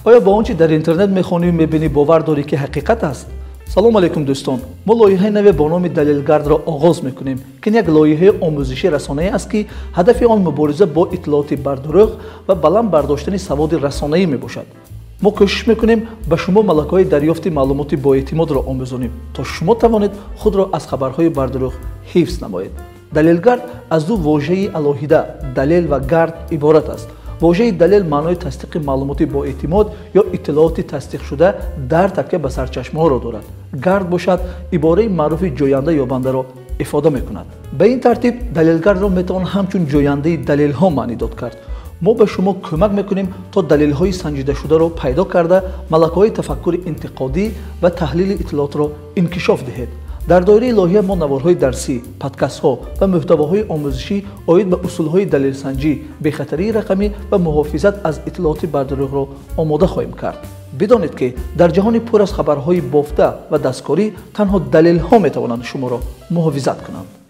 آیا با آنچه در اینترنت می‌خوانی و می‌بینی باور داری که حقیقت است؟ سلام علیکم دوستان. ما لایحه نو با نام دلیلگرد را آغاز می‌کنیم که یک لایحه آموزشی رسانه‌ای است که هدف آن مبارزه با اطلاعات بر دروغ و بلند برداشتن سواد رسانه‌ای میباشد. ما کوشش می‌کنیم به شما ملکه‌های دریافت معلومات با اعتماد را آموزانیم تا شما توانید خود را از خبرهای بر دروغ حفظ نمایید. دلیلگرد از دو واژه علاهیده دلیل و گرد عبارت است. واژه دلیل معنای تصدیق معلومات با اعتماد یا اطلاعات تصدیق شده در تکیه به سرچشمه‌ها را دارد. گرد باشد عباره معروف جوینده یابنده را افاده می‌کند. به این ترتیب دلیلگرد را میتوان همچون جوینده دلیل‌ها معنی داد کرد. ما به شما کمک میکنیم تا دلیل‌های سنجیده شده را پیدا کرده ملکه‌های تفکر انتقادی و تحلیل اطلاعات را انکشاف دهید. در دایره لایحه ما نوارهای درسی، پادکست‌ها و محتواهای آموزشی آید به اصول‌های دلیل سنجی، بی‌خطری رقمی و محافظت از اطلاعات بر دروغ را آماده خواهیم کرد. بدانید که در جهان پر از خبرهای بافته و دستکاری تنها دلیل‌ها میتوانند شما را محافظت کنند.